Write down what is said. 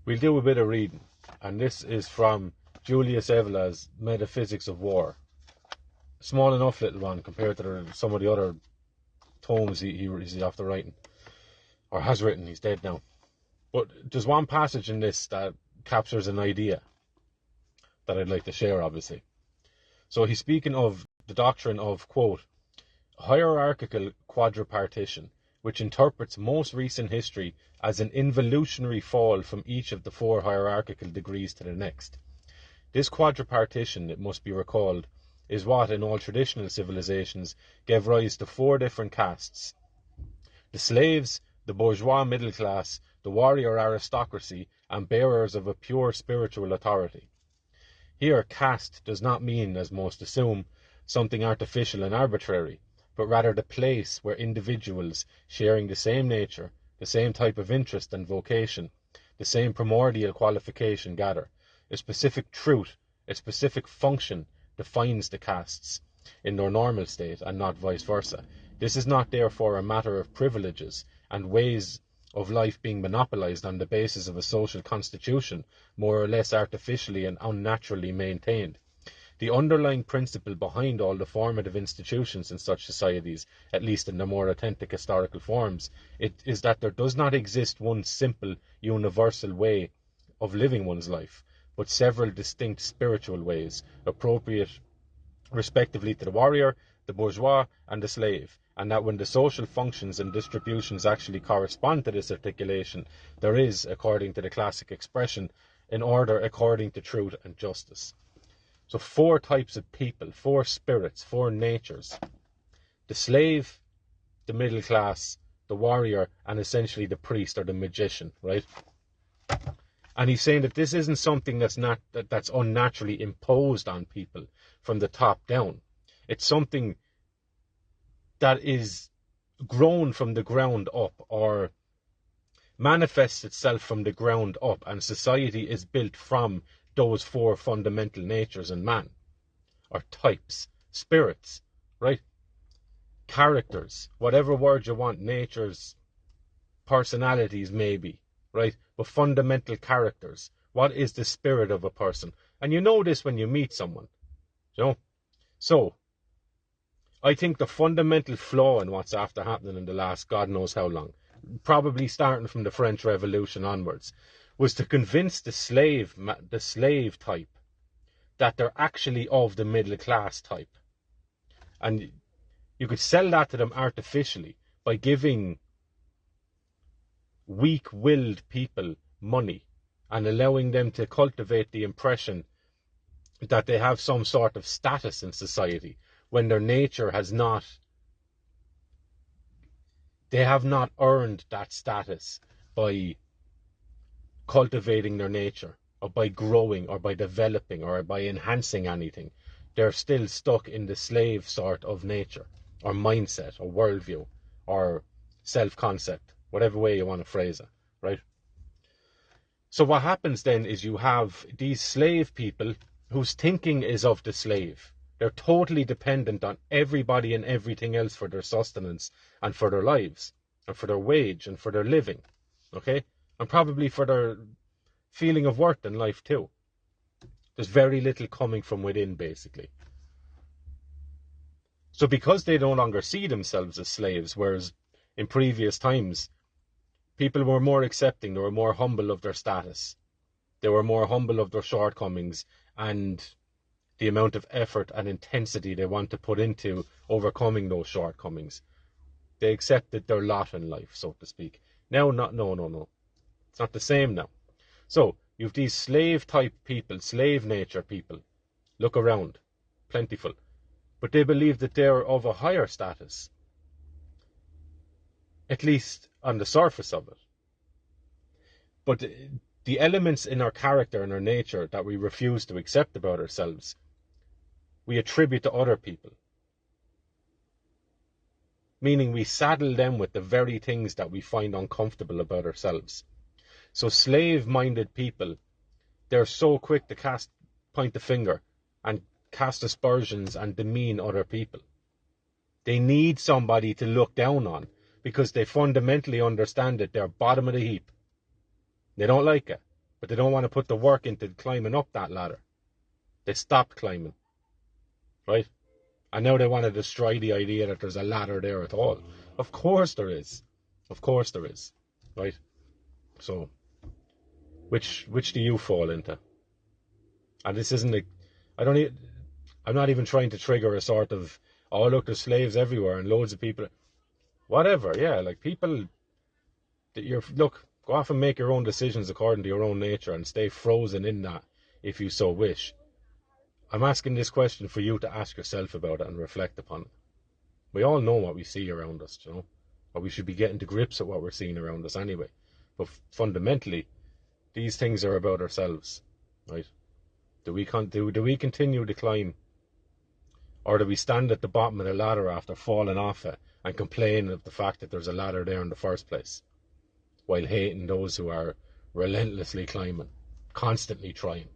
We'll do a bit of reading, and this is from Julius Evola's Metaphysics of War. Small enough little one compared to some of the other tomes he's after writing, or has written. He's dead now. But there's one passage in this that captures an idea that I'd like to share, obviously. So he's speaking of the doctrine of, quote, hierarchical quadripartition, which interprets most recent history as an involutionary fall from each of the four hierarchical degrees to the next. This quadripartition, it must be recalled, is what in all traditional civilizations gave rise to four different castes: the slaves, the bourgeois middle class, the warrior aristocracy, and bearers of a pure spiritual authority. Here, caste does not mean, as most assume, something artificial and arbitrary, but rather the place where individuals sharing the same nature, the same type of interest and vocation, the same primordial qualification gather. A specific truth, a specific function defines the castes in their normal state and not vice versa. This is not therefore a matter of privileges and ways of life being monopolized on the basis of a social constitution more or less artificially and unnaturally maintained. The underlying principle behind all the formative institutions in such societies, at least in their more authentic historical forms, is that there does not exist one simple, universal way of living one's life, but several distinct spiritual ways, appropriate respectively to the warrior, the bourgeois, and the slave, and that when the social functions and distributions actually correspond to this articulation, there is, according to the classic expression, an order according to truth and justice. So four types of people, four spirits, four natures: the slave, the middle class, the warrior, and essentially the priest or the magician, right? And he's saying that this isn't something that's unnaturally imposed on people from the top down. It's something that is grown from the ground up, or manifests itself from the ground up, and society is built from those four fundamental natures in man, or types, spirits, right? Characters, whatever word you want, natures, personalities maybe, right? But fundamental characters. What is the spirit of a person? And you know this when you meet someone, you know? So, I think the fundamental flaw in what's after happening in the last God knows how long, probably starting from the French Revolution onwards, was to convince the slave type that they're actually of the middle class type. And you could sell that to them artificially by giving weak-willed people money and allowing them to cultivate the impression that they have some sort of status in society when their nature has not, they have not earned that status by cultivating their nature, or by growing, or by developing, or by enhancing anything. They're still stuck in the slave sort of nature, or mindset, or worldview, or self-concept, whatever way you want to phrase it, right? So what happens then is you have these slave people whose thinking is of the slave. They're totally dependent on everybody and everything else for their sustenance and for their lives, and for their wage and for their living, okay? And probably for their feeling of worth in life too. There's very little coming from within, basically. So because they no longer see themselves as slaves, whereas in previous times, people were more accepting, they were more humble of their status, they were more humble of their shortcomings, and the amount of effort and intensity they want to put into overcoming those shortcomings. They accepted their lot in life, so to speak. Now, no. It's not the same now. So, you have these slave-type people, slave-nature people. Look around. Plentiful. But they believe that they're of a higher status. At least on the surface of it. But the elements in our character and our nature that we refuse to accept about ourselves, we attribute to other people. Meaning we saddle them with the very things that we find uncomfortable about ourselves. So slave-minded people, they're so quick to point the finger and cast aspersions and demean other people. They need somebody to look down on because they fundamentally understand that they're bottom of the heap. They don't like it, but they don't want to put the work into climbing up that ladder. They stopped climbing, right? And now they want to destroy the idea that there's a ladder there at all. Of course there is. Of course there is, right? So, which do you fall into? And this isn't I'm not even trying to trigger a sort of, oh look, there's slaves everywhere and loads of people. Whatever, yeah, like people, look, go off and make your own decisions according to your own nature and stay frozen in that if you so wish. I'm asking this question for you to ask yourself about it and reflect upon it. We all know what we see around us, you know, or we should be getting to grips with what we're seeing around us anyway. But fundamentally, these things are about ourselves, right? Do we continue to climb, or do we stand at the bottom of the ladder after falling off it and complain of the fact that there's a ladder there in the first place, while hating those who are relentlessly climbing, constantly trying?